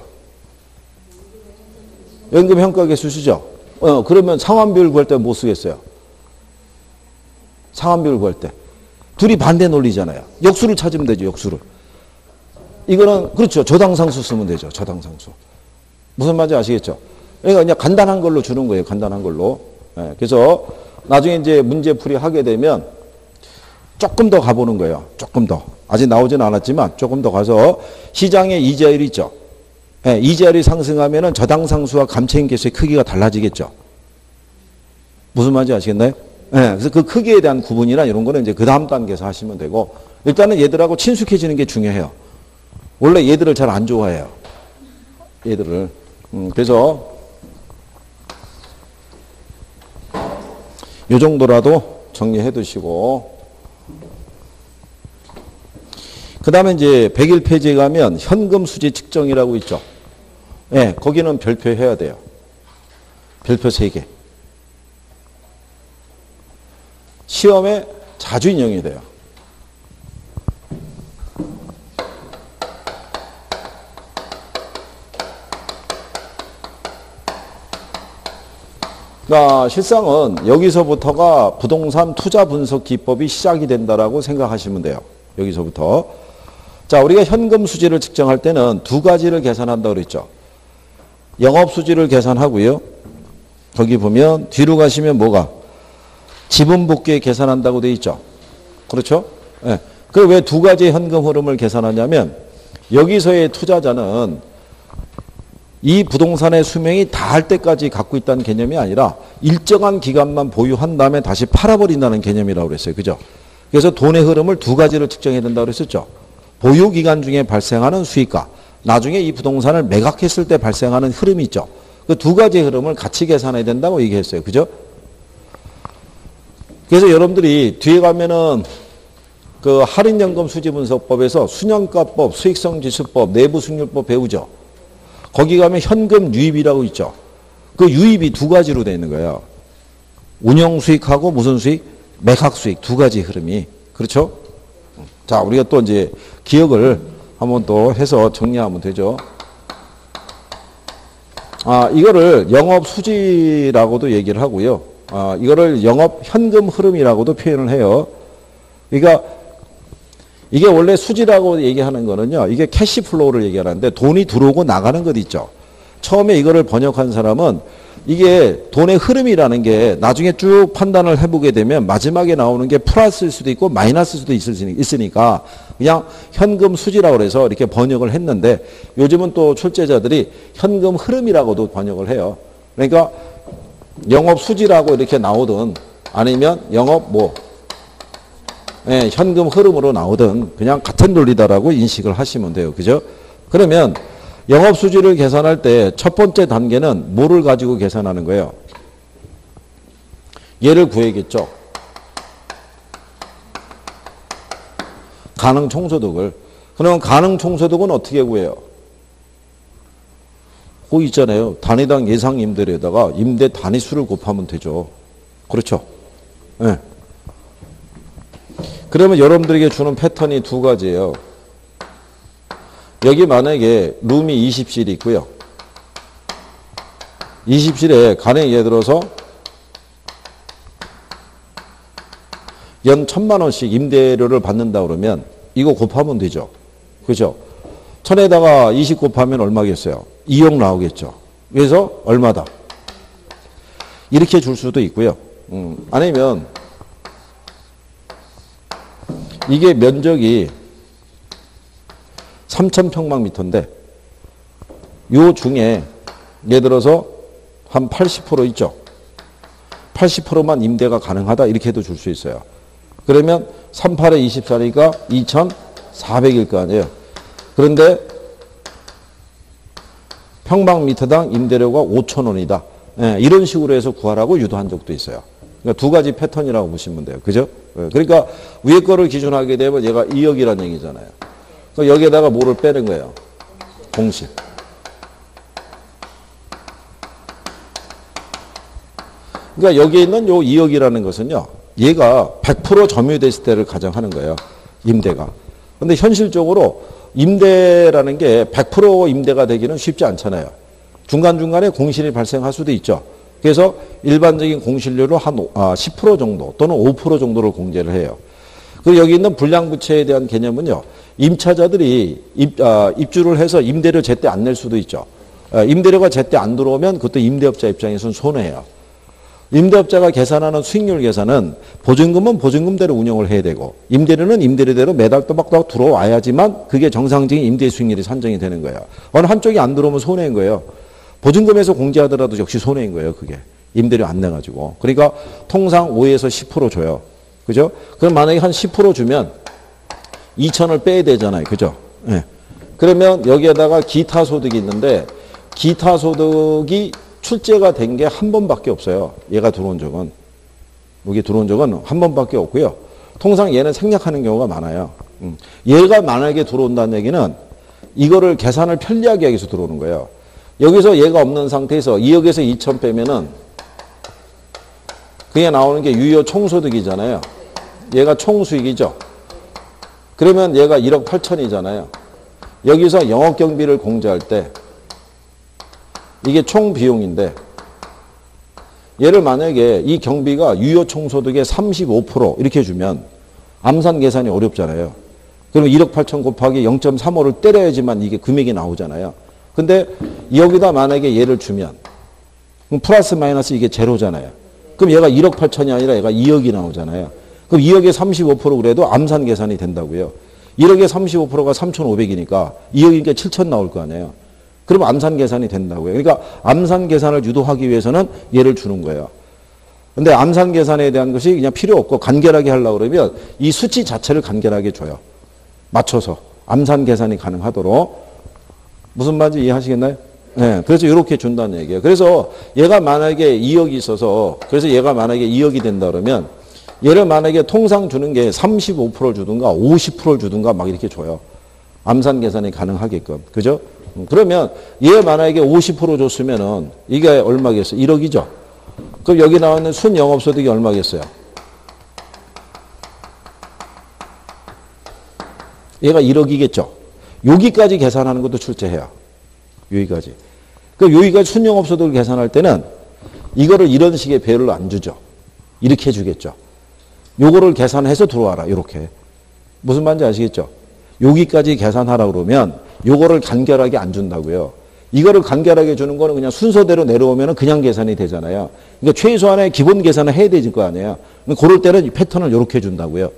연금 현가계수 쓰죠? 그러면 상환 비율 구할 때 뭐 쓰겠어요? 상환 비율 구할 때. 둘이 반대 논리잖아요. 역수를 찾으면 되죠. 역수를. 이거는 그렇죠. 저당상수 쓰면 되죠. 저당상수. 무슨 말인지 아시겠죠? 그러니까 그냥 간단한 걸로 주는 거예요. 간단한 걸로. 네, 그래서 나중에 이제 문제풀이 하게 되면 조금 더 가보는 거예요. 조금 더. 아직 나오지는 않았지만 조금 더 가서 시장에 이자율이 있죠. 네, 이자율이 상승하면은 저당상수와 감채인계수의 크기가 달라지겠죠. 무슨 말인지 아시겠나요? 네, 그래서 그 크기에 대한 구분이나 이런 거는 이제 그 다음 단계에서 하시면 되고, 일단은 얘들하고 친숙해지는 게 중요해요. 원래 얘들을 잘 안 좋아해요. 얘들을. 그래서 요 정도라도 정리해 두시고, 그 다음에 이제 101페이지에 가면 현금 수지 측정이라고 있죠. 예, 네, 거기는 별표 해야 돼요. 별표 3개. 시험에 자주 인용이 돼요. 그러니까 실상은 여기서부터가 부동산 투자 분석 기법이 시작이 된다라고 생각하시면 돼요. 여기서부터. 자, 우리가 현금 수지를 측정할 때는 2가지를 계산한다고 그랬죠. 영업 수지를 계산하고요. 거기 보면 뒤로 가시면 뭐가? 지분 복귀에 계산한다고 돼 있죠. 그렇죠? 예. 그 왜 2가지 현금 흐름을 계산하냐면 여기서의 투자자는 이 부동산의 수명이 다할 때까지 갖고 있다는 개념이 아니라 일정한 기간만 보유한 다음에 다시 팔아버린다는 개념이라고 그랬어요. 그죠? 그래서 돈의 흐름을 2가지를 측정해야 된다고 그랬었죠. 보유 기간 중에 발생하는 수익과 나중에 이 부동산을 매각했을 때 발생하는 흐름이 있죠. 그 2가지 흐름을 같이 계산해야 된다고 얘기했어요. 그죠? 그래서 여러분들이 뒤에 가면은 그 할인연금 수지분석법에서 수년가법, 수익성지수법, 내부승률법 배우죠. 거기 가면 현금 유입이라고 있죠. 그 유입이 2가지로 되어 있는 거예요. 운영수익하고 무슨 수익? 매각수익 2가지 흐름이. 그렇죠? 자, 우리가 또 이제 기억을 한번 또 해서 정리하면 되죠. 이거를 영업수지라고도 얘기를 하고요. 이거를 영업 현금 흐름이라고도 표현을 해요. 그러니까 이게 원래 수지라고 얘기하는 거는요. 이게 캐시플로우를 얘기하는데 돈이 들어오고 나가는 것 있죠. 처음에 이거를 번역한 사람은 이게 돈의 흐름이라는 게 나중에 쭉 판단을 해보게 되면 마지막에 나오는 게 플러스일 수도 있고 마이너스일 수도 있으니까 그냥 현금 수지라고 그래서 이렇게 번역을 했는데 요즘은 또 출제자들이 현금 흐름이라고도 번역을 해요. 그러니까 영업 수지라고 이렇게 나오든 아니면 영업 현금 흐름으로 나오든 그냥 같은 논리다라고 인식을 하시면 돼요. 그죠? 그러면 영업 수지를 계산할 때 첫 번째 단계는 뭐를 가지고 계산하는 거예요? 얘를 구해야겠죠. 가능 총소득을. 그러면 가능 총소득은 어떻게 구해요? 그거 있잖아요. 단위당 예상 임대료에다가 임대 단위수를 곱하면 되죠. 그렇죠? 네. 그러면 여러분들에게 주는 패턴이 두 가지예요. 여기 만약에 룸이 20실이 있고요. 20실에 가령 예를 들어서 연 1,000만 원씩 임대료를 받는다 그러면 이거 곱하면 되죠. 그죠? 1000에다가 20 곱하면 얼마겠어요? 2억 나오겠죠. 그래서 얼마다? 이렇게 줄 수도 있고요. 아니면 이게 면적이 3,000평방미터인데 요 중에 예를 들어서 한 80% 있죠. 80%만 임대가 가능하다 이렇게 해도 줄 수 있어요. 그러면 38에 24니까 2,400일 거 아니에요. 그런데 평방미터당 임대료가 5,000원이다. 예, 이런 식으로 해서 구하라고 유도한 적도 있어요. 그러니까 두 가지 패턴이라고 보시면 돼요. 그죠? 예, 그러니까 위에 거를 기준하게 되면 얘가 2억이라는 얘기잖아요. 여기에다가 뭐를 빼는 거예요? 공실. 그러니까 여기에 있는 요 2억이라는 것은요. 얘가 100% 점유됐을 때를 가정하는 거예요. 임대가. 근데 현실적으로 임대라는 게 100% 임대가 되기는 쉽지 않잖아요. 중간중간에 공실이 발생할 수도 있죠. 그래서 일반적인 공실률로 한 10% 정도 또는 5% 정도를 공제를 해요. 그리고 여기 있는 불량부채에 대한 개념은요. 임차자들이 입주를 해서 임대료 제때 안 낼 수도 있죠. 임대료가 제때 안 들어오면 그것도 임대업자 입장에서는 손해예요. 임대업자가 계산하는 수익률 계산은 보증금은 보증금대로 운영을 해야 되고 임대료는 임대료대로 매달 또박또박 들어와야지만 그게 정상적인 임대 수익률이 산정이 되는 거예요. 어느 한쪽이 안 들어오면 손해인 거예요. 보증금에서 공제하더라도 역시 손해인 거예요. 그게. 임대료 안 내가지고. 그러니까 통상 5에서 10% 줘요. 그죠? 그럼 만약에 한 10% 주면 2,000을 빼야 되잖아요. 그죠? 예. 그러면 여기에다가 기타 소득이 있는데 기타 소득이 출제가 된 게 한 번밖에 없어요. 얘가 들어온 적은. 여기 들어온 적은 한 번밖에 없고요. 통상 얘는 생략하는 경우가 많아요. 얘가 만약에 들어온다는 얘기는 이거를 계산을 편리하게 하기 위해서 들어오는 거예요. 여기서 얘가 없는 상태에서 2억에서 2천 빼면은 그게 나오는 게 유효 총소득이잖아요. 얘가 총수익이죠. 그러면 얘가 1억 8천이잖아요. 여기서 영업경비를 공제할 때 이게 총 비용인데 얘를 만약에 이 경비가 유효 총소득의 35% 이렇게 주면 암산 계산이 어렵잖아요. 그러면 1억 8천 곱하기 0.35를 때려야지만 이게 금액이 나오잖아요. 근데 여기다 만약에 얘를 주면 그럼 플러스 마이너스 이게 제로잖아요. 그럼 얘가 1억 8천이 아니라 얘가 2억이 나오잖아요. 그럼 2억에 35% 그래도 암산 계산이 된다고요. 1억에 35%가 3,500이니까 2억이니까 7천 나올 거 아니에요. 그러면 암산 계산이 된다고요. 그러니까 암산 계산을 유도하기 위해서는 얘를 주는 거예요. 근데 암산 계산에 대한 것이 그냥 필요 없고 간결하게 하려고 그러면 이 수치 자체를 간결하게 줘요. 맞춰서 암산 계산이 가능하도록. 무슨 말인지 이해하시겠나요? 네, 그래서 이렇게 준다는 얘기예요. 그래서 얘가 만약에 2억이 있어서 그래서 얘가 만약에 2억이 된다 그러면 얘를 만약에 통상 주는 게 35% 주든가 50% 주든가 막 이렇게 줘요. 암산 계산이 가능하게끔. 그죠? 그러면 얘 만약에 50% 줬으면은 이게 얼마겠어요? 1억이죠? 그럼 여기 나오는 순영업소득이 얼마겠어요? 얘가 1억이겠죠? 여기까지 계산하는 것도 출제해요. 여기까지. 그 여기까지 순영업소득을 계산할 때는 이거를 이런 식의 배를 안 주죠. 이렇게 주겠죠. 요거를 계산해서 들어와라. 이렇게. 무슨 말인지 아시겠죠? 여기까지 계산하라 그러면 요거를 간결하게 안 준다고요. 이거를 간결하게 주는 거는 그냥 순서대로 내려오면 그냥 계산이 되잖아요. 그러니까 최소한의 기본 계산을 해야 되질 거 아니에요. 그럴 때는 이 패턴을 이렇게 준다고요.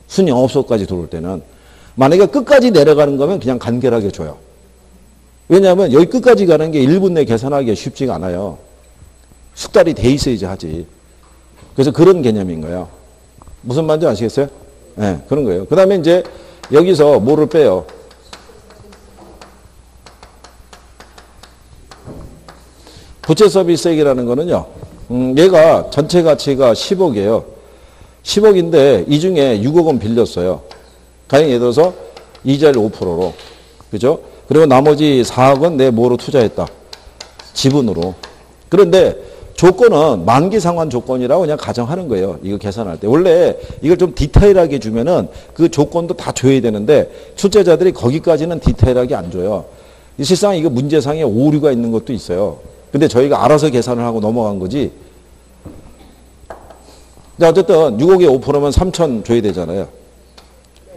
순영업소까지 들어올 때는. 만약에 끝까지 내려가는 거면 그냥 간결하게 줘요. 왜냐하면 여기 끝까지 가는 게 1분 내 계산하기가 쉽지가 않아요. 숙달이 돼 있어야지 하지. 그래서 그런 개념인 거예요. 무슨 말인지 아시겠어요? 네, 그런 거예요. 그 다음에 이제 여기서 뭐를 빼요? 부채 서비스액이라는 거는요, 얘가 전체 가치가 10억이에요. 10억인데 이 중에 6억 원 빌렸어요. 가령 예를 들어서 이자율 5%로. 그죠? 그리고 나머지 4억은 내 뭐로 투자했다? 지분으로. 그런데 조건은 만기 상환 조건이라고 그냥 가정하는 거예요. 이거 계산할 때. 원래 이걸 좀 디테일하게 주면은 그 조건도 다 줘야 되는데 출제자들이 거기까지는 디테일하게 안 줘요. 실상 이거 문제상에 오류가 있는 것도 있어요. 근데 저희가 알아서 계산을 하고 넘어간 거지. 근데 어쨌든 6억에 5%면 3천 줘야 되잖아요.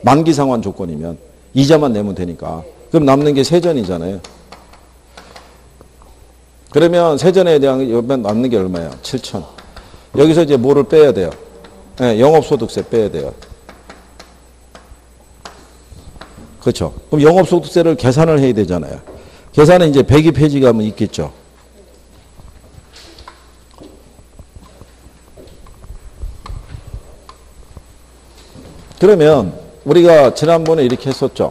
만기 상환 조건이면. 이자만 내면 되니까. 그럼 남는 게 세전이잖아요. 그러면 세전에 대한 남는 게 얼마예요? 7천. 여기서 이제 뭐를 빼야 돼요? 네, 영업소득세 빼야 돼요. 그렇죠. 그럼 영업소득세를 계산을 해야 되잖아요. 계산은 이제 배기 폐지가 하면 있겠죠. 그러면 우리가 지난번에 이렇게 했었죠.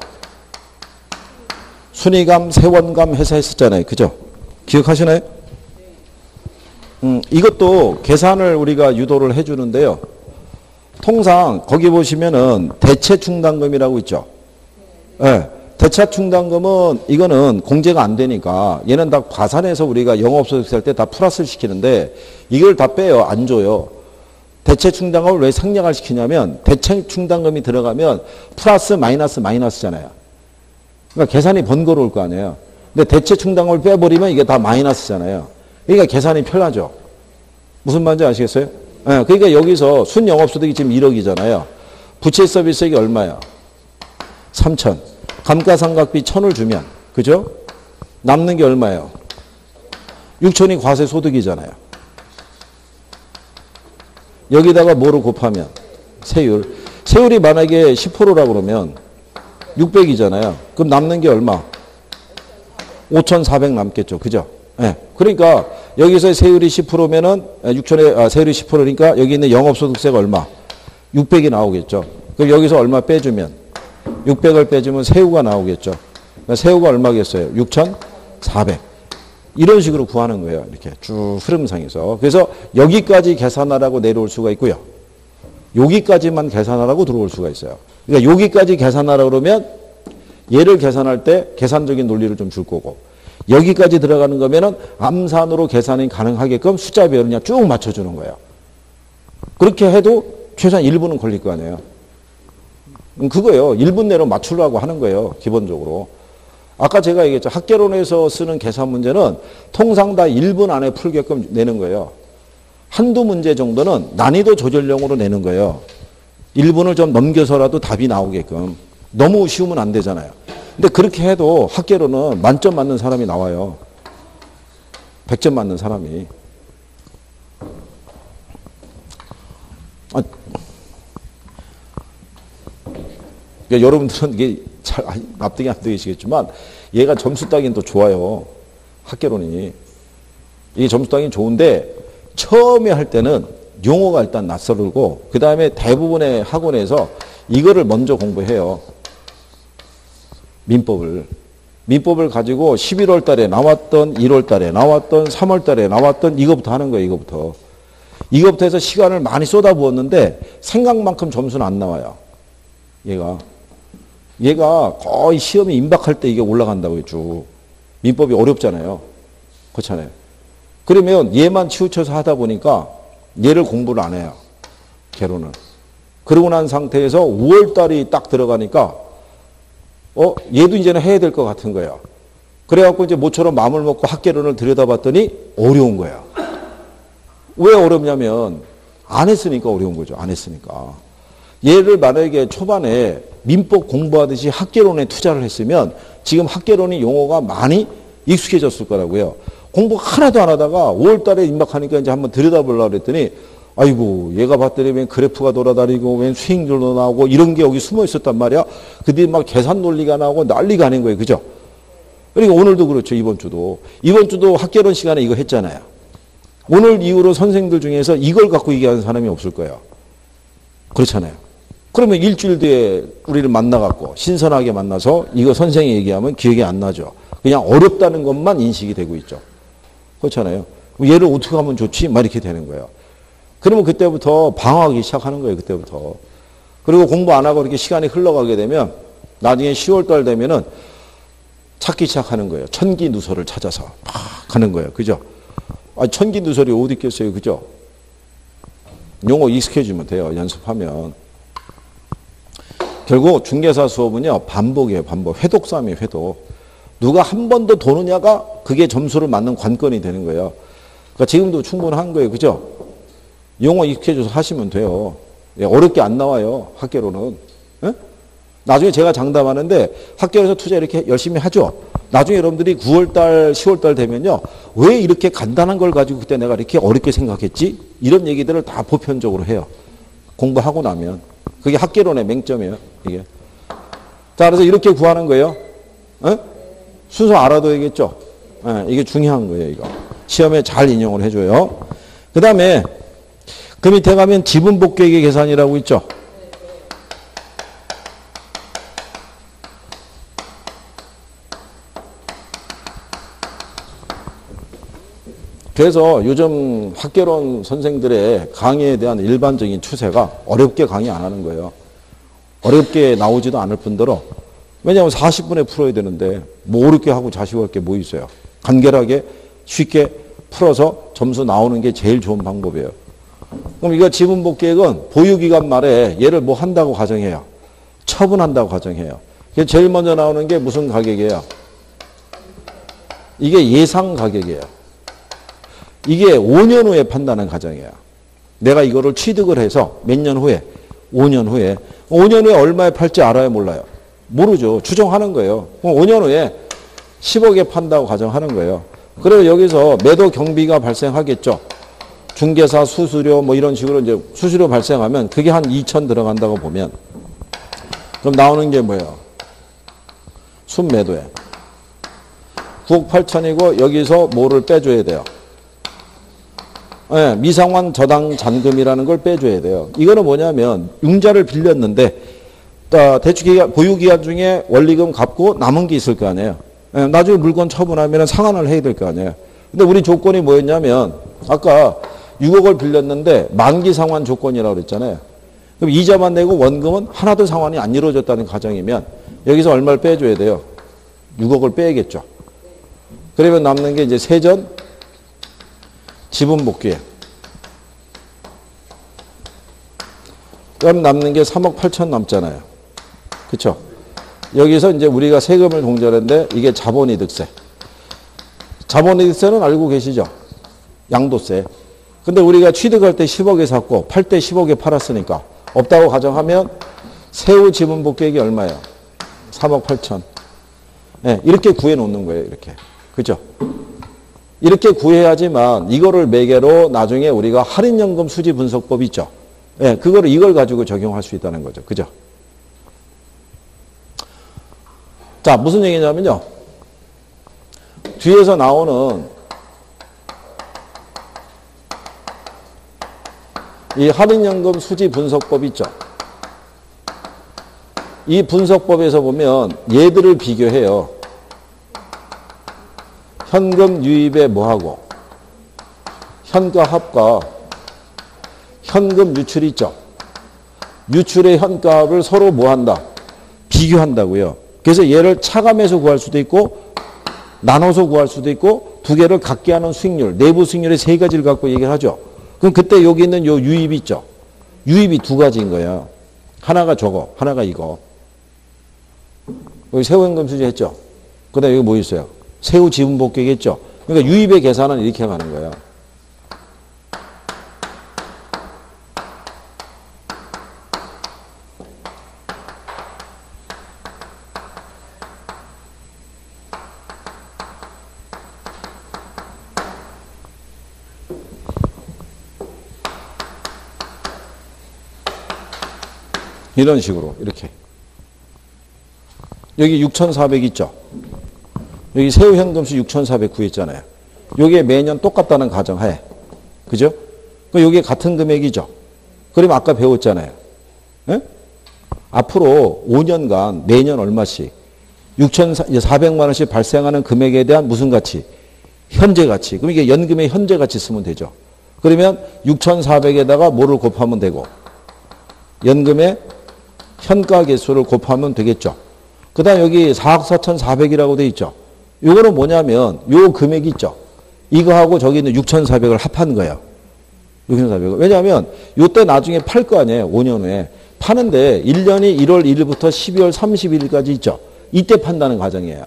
순위감, 세원감 해서 했었잖아요. 그죠? 기억하시나요? 이것도 계산을 우리가 유도를 해주는데요. 통상 거기 보시면은 대체 충당금이라고 있죠. 네. 대차 충당금은 이거는 공제가 안 되니까 얘는 다 과산해서 우리가 영업소득세 할 때 다 플러스를 시키는데 이걸 다 빼요. 안 줘요. 대체 충당금을 왜 상량화를 시키냐면 대체 충당금이 들어가면 플러스 마이너스 마이너스잖아요. 그러니까 계산이 번거로울 거 아니에요. 근데 대체 충당금을 빼버리면 이게 다 마이너스잖아요. 그러니까 계산이 편하죠. 무슨 말인지 아시겠어요? 네, 그러니까 여기서 순영업소득이 지금 1억이잖아요. 부채 서비스액이 얼마야? 3천. 감가상각비 1,000을 주면, 그죠? 남는 게 얼마예요? 6천이 과세소득이잖아요. 여기다가 뭐로 곱하면? 세율. 세율이 만약에 10%라고 그러면 600이잖아요. 그럼 남는 게 얼마? 5,400 남겠죠. 그죠? 네. 그러니까 여기서 세율이 10%면은 6천에 세율이 10%니까 여기 있는 영업소득세가 얼마? 600이 나오겠죠. 그럼 여기서 얼마 빼주면 600을 빼주면 세후가 나오겠죠. 그러니까 세후가 얼마겠어요? 6,400. 이런 식으로 구하는 거예요. 이렇게 쭉 흐름상에서. 그래서 여기까지 계산하라고 내려올 수가 있고요. 여기까지만 계산하라고 들어올 수가 있어요. 그러니까 여기까지 계산하라고 그러면 얘를 계산할 때 계산적인 논리를 좀 줄 거고 여기까지 들어가는 거면은 암산으로 계산이 가능하게끔 숫자별을 그냥 쭉 맞춰주는 거예요. 그렇게 해도 최소한 1분은 걸릴 거 아니에요. 그거예요. 1분 내로 맞추려고 하는 거예요. 기본적으로. 아까 제가 얘기했죠. 학개론에서 쓰는 계산 문제는 통상 다 1분 안에 풀게끔 내는 거예요. 한두 문제 정도는 난이도 조절용으로 내는 거예요. 1분을 좀 넘겨서라도 답이 나오게끔. 너무 쉬우면 안 되잖아요. 근데 그렇게 해도 학개론은 만점 맞는 사람이 나와요. 100점 맞는 사람이. 그러니까 여러분들은 이게 잘 납득이 안 되시겠지만 얘가 점수 따기는 또 좋아요. 학개론이. 이게 점수 따기는 좋은데 처음에 할 때는 용어가 일단 낯설고 그 다음에 대부분의 학원에서 이거를 먼저 공부해요. 민법을 가지고 11월 달에 나왔던 1월 달에 나왔던 3월 달에 나왔던 이거부터 하는 거예요. 이거부터 해서 시간을 많이 쏟아부었는데 생각만큼 점수는 안 나와요. 얘가 거의 시험에 임박할 때 이게 올라간다고요. 쭉. 민법이 어렵잖아요. 그렇잖아요. 그러면 얘만 치우쳐서 하다 보니까 얘를 공부를 안 해요. 개론은. 그러고 난 상태에서 5월 달이 딱 들어가니까 얘도 이제는 해야 될 것 같은 거예요. 그래갖고 이제 모처럼 마음을 먹고 학개론을 들여다봤더니 어려운 거예요. 왜 어렵냐면 안 했으니까 어려운 거죠. 안 했으니까. 얘를 만약에 초반에 민법 공부하듯이 학개론에 투자를 했으면 지금 학개론이 용어가 많이 익숙해졌을 거라고요. 공부 하나도 안 하다가 5월 달에 임박하니까 이제 한번 들여다보려고 그랬더니 아이고 얘가 봤더니 웬 그래프가 돌아다니고 웬 수익률도 나오고 이런 게 여기 숨어 있었단 말이야. 그들이 막 계산 논리가 나오고 난리가 아닌 거예요. 그죠? 그러니까 오늘도 그렇죠. 이번 주도 학개론 시간에 이거 했잖아요. 오늘 이후로 선생들 중에서 이걸 갖고 얘기하는 사람이 없을 거예요. 그렇잖아요. 그러면 일주일 뒤에 우리를 만나갖고 신선하게 만나서 이거 선생이 얘기하면 기억이 안 나죠. 그냥 어렵다는 것만 인식이 되고 있죠. 그렇잖아요. 얘를 어떻게 하면 좋지? 막 이렇게 되는 거예요. 그러면 그때부터 방황하기 시작하는 거예요. 그때부터. 그리고 공부 안 하고 이렇게 시간이 흘러가게 되면 나중에 10월 달 되면은 찾기 시작하는 거예요. 천기누설을 찾아서 막 가는 거예요. 그죠? 아, 천기누설이 어디 있겠어요. 그죠? 용어 익숙해지면 돼요. 연습하면. 결국 중개사 수업은요. 반복이에요. 반복. 회독 싸움이에요. 회독. 누가 한 번 더 도느냐가 그게 점수를 맞는 관건이 되는 거예요. 그러니까 지금도 충분한 거예요. 그죠? 용어 익숙해져서 하시면 돼요. 예, 어렵게 안 나와요. 학계로는. 예? 나중에 제가 장담하는데 학교에서 투자 이렇게 열심히 하죠. 나중에 여러분들이 9월달, 10월달 되면요. 왜 이렇게 간단한 걸 가지고 그때 내가 이렇게 어렵게 생각했지? 이런 얘기들을 다 보편적으로 해요. 공부하고 나면. 그게 학계론의 맹점이에요. 이게. 자, 그래서 이렇게 구하는 거예요. 어? 순서 알아둬야겠죠. 예, 이게 중요한 거예요. 이거. 시험에 잘 인용을 해줘요. 그 다음에 그 밑에 가면 지분 복귀액의 계산이라고 있죠. 그래서 요즘 학개론 선생들의 강의에 대한 일반적인 추세가 어렵게 강의 안 하는 거예요. 어렵게 나오지도 않을 뿐더러 왜냐하면 40분에 풀어야 되는데 뭐 어렵게 하고 자시할 게 뭐 있어요. 간결하게 쉽게 풀어서 점수 나오는 게 제일 좋은 방법이에요. 그럼 이거 지분복귀액은 보유기간 말에 얘를 뭐 한다고 가정해요. 처분한다고 가정해요. 제일 먼저 나오는 게 무슨 가격이에요? 이게 예상 가격이에요. 이게 5년 후에 판다는 가정이에요. 내가 이거를 취득을 해서 몇 년 후에? 5년 후에. 5년 후에 얼마에 팔지 알아요? 몰라요? 모르죠. 추정하는 거예요. 그럼 5년 후에 10억에 판다고 가정하는 거예요. 그리고 여기서 매도 경비가 발생하겠죠. 중개사 수수료 뭐 이런 식으로 이제 수수료 발생하면 그게 한 2천 들어간다고 보면 그럼 나오는 게 뭐예요? 순매도에 9억 8천이고 여기서 뭐를 빼줘야 돼요? 네, 미상환 저당 잔금이라는 걸 빼줘야 돼요. 이거는 뭐냐면 융자를 빌렸는데 대출기간 보유기간 중에 원리금 갚고 남은 게 있을 거 아니에요. 네, 나중에 물건 처분하면 상환을 해야 될 거 아니에요. 근데 우리 조건이 뭐였냐면 아까 6억을 빌렸는데 만기 상환 조건이라고 그랬잖아요. 그럼 이자만 내고 원금은 하나도 상환이 안 이루어졌다는 가정이면 여기서 얼마를 빼줘야 돼요? 6억을 빼야겠죠. 그러면 남는 게 이제 세전 지분복귀액. 그럼 남는 게 3억 8천 남잖아요. 그렇죠? 여기서 이제 우리가 세금을 동절했는데 이게 자본이득세. 자본이득세는 알고 계시죠? 양도세. 근데 우리가 취득할 때 10억에 샀고 팔 때 10억에 팔았으니까 없다고 가정하면 세후 지분복귀액이 얼마예요? 3억 8천. 네, 이렇게 구해 놓는 거예요. 이렇게. 그죠? 이렇게 구해야지만 이거를 매개로 나중에 우리가 할인연금 수지 분석법 있죠. 네, 이걸 가지고 적용할 수 있다는 거죠. 그죠? 자, 무슨 얘기냐면요. 뒤에서 나오는 이 할인연금 수지 분석법 있죠. 이 분석법에서 보면 얘들을 비교해요. 현금 유입에 뭐하고 현가 합과 현금 유출이 있죠. 유출의 현가합을 서로 뭐한다? 비교한다고요. 그래서 얘를 차감해서 구할 수도 있고 나눠서 구할 수도 있고 두 개를 갖게 하는 수익률, 내부 수익률의 세 가지를 갖고 얘기를 하죠. 그럼 그때 여기 있는 요 유입이 있죠. 유입이 두 가지인 거야. 하나가 저거, 하나가 이거. 여기 세후연금 수지 했죠. 그 다음에 여기 뭐 있어요? 세후 지분복귀겠죠. 그러니까 유입의 계산은 이렇게 가는 거야. 이런 식으로 이렇게. 여기 6,400 있죠. 여기 세후 현금수 6,400 구했잖아요. 요게 매년 똑같다는 가정하에. 그죠? 요게 같은 금액이죠. 그러면 아까 배웠잖아요. 예? 앞으로 5년간 매년 얼마씩 6,400만 원씩 발생하는 금액에 대한 무슨 가치? 현재 가치. 그럼 이게 연금의 현재 가치 쓰면 되죠. 그러면 6,400에다가 뭐를 곱하면 되고 연금의 현가 개수를 곱하면 되겠죠. 그 다음 여기 4억 4,400이라고 돼 있죠. 요거는 뭐냐면 요 금액 있죠. 이거하고 저기 있는 6,400을 합한 거예요. 6,400을. 왜냐하면 요때 나중에 팔 거 아니에요. 5년 후에. 파는데 1년이 1월 1일부터 12월 31일까지 있죠. 이때 판다는 과정이에요.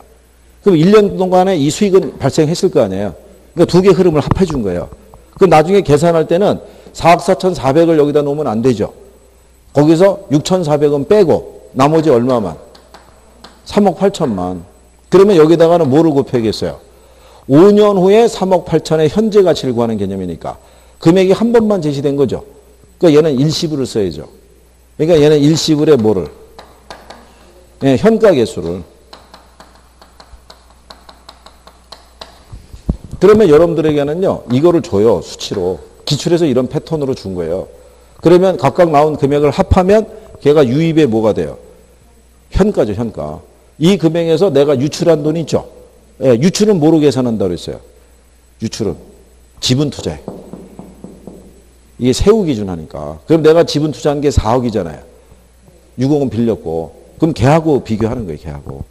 그럼 1년 동안에 이 수익은 발생했을 거 아니에요. 그러니까 두 개 흐름을 합해 준 거예요. 그럼 나중에 계산할 때는 4억 4,400을 여기다 놓으면 안 되죠. 거기서 6,400은 빼고 나머지 얼마만? 3억 8천만. 그러면 여기다가는 뭐를 곱해야겠어요? 5년 후에 3억 8천의 현재 가치를 구하는 개념이니까 금액이 한 번만 제시된 거죠. 그러니까 얘는 일시불을 써야죠. 그러니까 얘는 일시불에 뭐를? 예, 현가 개수를. 그러면 여러분들에게는요, 이거를 줘요, 수치로. 기출해서 이런 패턴으로 준 거예요. 그러면 각각 나온 금액을 합하면 걔가 유입에 뭐가 돼요? 현가죠, 현가. 이 금액에서 내가 유출한 돈이 있죠. 예, 유출은 뭐로 계산한다고 그랬어요? 유출은 지분 투자에. 이게 세후 기준 하니까. 그럼 내가 지분 투자한 게 4억이잖아요. 6억은 빌렸고. 그럼 걔하고 비교하는 거예요, 걔하고.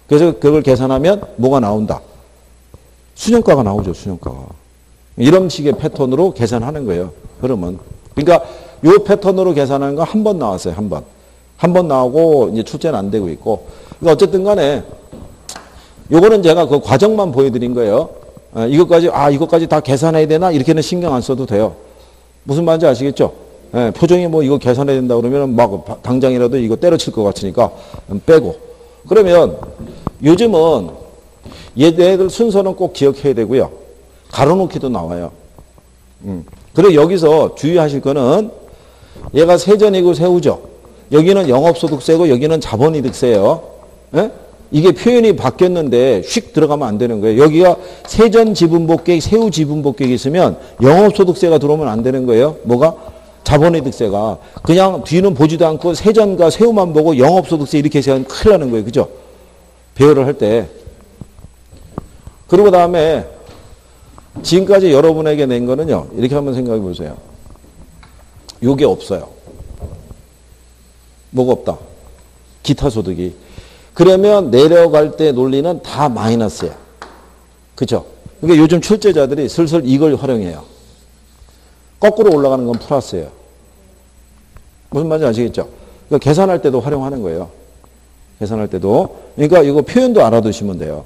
그래서 그걸 계산하면 뭐가 나온다? 순현가가 나오죠, 순현가가. 이런 식의 패턴으로 계산하는 거예요, 흐름은. 그러니까 요 패턴으로 계산하는 건 한 번 나왔어요, 한 번. 한 번 나오고 이제 출제는 안 되고 있고. 그러니까 어쨌든 간에 요거는 제가 그 과정만 보여드린 거예요. 이것까지 다 계산해야 되나? 이렇게는 신경 안 써도 돼요. 무슨 말인지 아시겠죠? 예, 표정이 뭐 이거 계산해야 된다 그러면 막 당장이라도 이거 때려칠 것 같으니까 빼고. 그러면 요즘은 얘들 순서는 꼭 기억해야 되고요. 가로놓기도 나와요. 그리고 여기서 주의하실 거는 얘가 세전이고 세후죠. 여기는 영업소득세고 여기는 자본이득세예요. 예? 이게 표현이 바뀌었는데 휙 들어가면 안 되는 거예요. 여기가 세전 지분복객, 세후 지분복객이 있으면 영업소득세가 들어오면 안 되는 거예요. 뭐가? 자본이득세가. 그냥 뒤는 보지도 않고 세전과 세후만 보고 영업소득세 이렇게 해서 큰일 나는 거예요. 그죠? 배열을 할 때. 그리고 다음에 지금까지 여러분에게 낸 거는요. 이렇게 한번 생각해 보세요. 요게 없어요. 뭐가 없다? 기타 소득이. 그러면 내려갈 때 논리는 다 마이너스예요. 그죠? 그러니까 요즘 출제자들이 슬슬 이걸 활용해요. 거꾸로 올라가는 건 플러스예요. 무슨 말인지 아시겠죠? 그러니까 계산할 때도 활용하는 거예요. 계산할 때도. 그러니까 이거 표현도 알아두시면 돼요.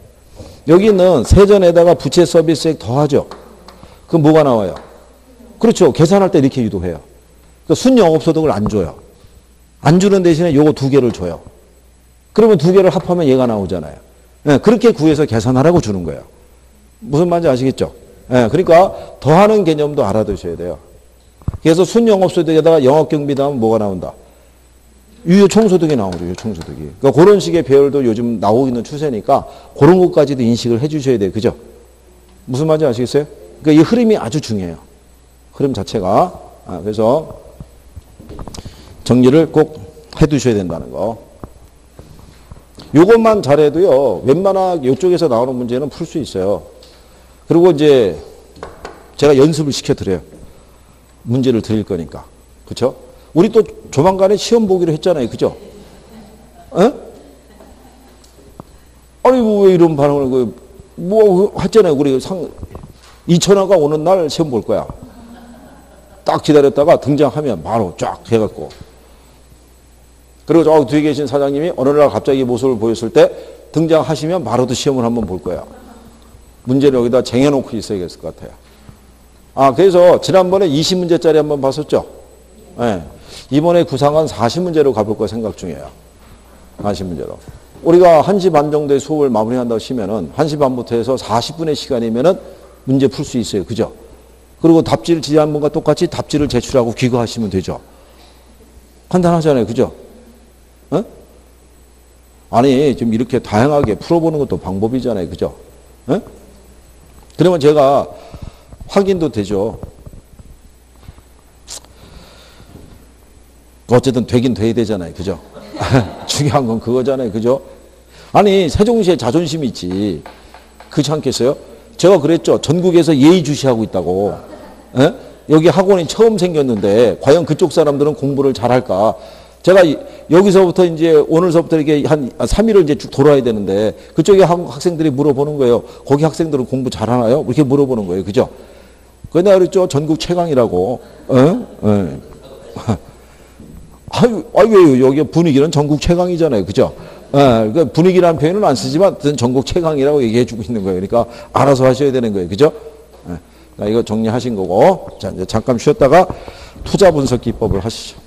여기는 세전에다가 부채 서비스액 더하죠. 그럼 뭐가 나와요? 그렇죠. 계산할 때 이렇게 유도해요. 그러니까 순영업소득을 안 줘요. 안 주는 대신에 요거 두 개를 줘요. 그러면 두 개를 합하면 얘가 나오잖아요. 네, 그렇게 구해서 계산하라고 주는 거예요. 무슨 말인지 아시겠죠? 네, 그러니까 더하는 개념도 알아두셔야 돼요. 그래서 순영업소득에다가 영업경비 더하면 뭐가 나온다? 유효총소득이 나오죠. 유효총소득이. 그러니까 그런 식의 배열도 요즘 나오고 있는 추세니까 그런 것까지도 인식을 해 주셔야 돼요. 그죠? 무슨 말인지 아시겠어요? 그러니까 이 흐름이 아주 중요해요. 흐름 자체가. 그래서 정리를 꼭 해 두셔야 된다는 거. 요것만 잘해도요. 웬만하게 이쪽에서 나오는 문제는 풀 수 있어요. 그리고 이제 제가 연습을 시켜드려요. 문제를 드릴 거니까. 그렇죠? 우리 또 조만간에 시험 보기로 했잖아요. 그죠? 에? 아니, 왜 이런 반응을, 했잖아요. 우리 2천화가 오는 날 시험 볼 거야. 딱 기다렸다가 등장하면 바로 쫙 해갖고. 그리고 저 뒤에 계신 사장님이 어느 날 갑자기 모습을 보였을 때 등장하시면 바로도 시험을 한번 볼 거야. 문제를 여기다 쟁여놓고 있어야겠을 것 같아요. 그래서 지난번에 20문제짜리 한번 봤었죠? 네. 이번에 구상은 40문제로 가볼 거 생각 중이에요. 40문제로. 우리가 1시 반 정도의 수업을 마무리한다고 치면은 1시 반부터 해서 40분의 시간이면은 문제 풀 수 있어요. 그죠? 그리고 답지를 지난번과 똑같이 답지를 제출하고 귀가하시면 되죠. 간단하잖아요. 그죠? 어? 아니, 좀 이렇게 다양하게 풀어보는 것도 방법이잖아요. 그죠? 어? 그러면 제가 확인도 되죠. 어쨌든 되긴 돼야 되잖아요. 그죠? 중요한 건 그거잖아요. 그죠? 아니, 세종시에 자존심이 있지. 그렇지 않겠어요? 제가 그랬죠. 전국에서 예의주시하고 있다고. 에? 여기 학원이 처음 생겼는데 과연 그쪽 사람들은 공부를 잘할까? 제가 여기서부터 이제 오늘서부터 이렇게 한 3일을 이제 쭉 돌아야 되는데 그쪽에 학생들이 물어보는 거예요. 거기 학생들은 공부 잘하나요? 이렇게 물어보는 거예요. 그죠? 그래서 내가 그랬죠. 전국 최강이라고. 왜요? 여기 분위기는 전국 최강이잖아요. 그죠? 그 분위기라는 표현은 안 쓰지만 전국 최강이라고 얘기해 주고 있는 거예요. 그러니까 알아서 하셔야 되는 거예요. 그죠? 이거 정리하신 거고. 자, 이제 잠깐 쉬었다가 투자 분석 기법을 하시죠.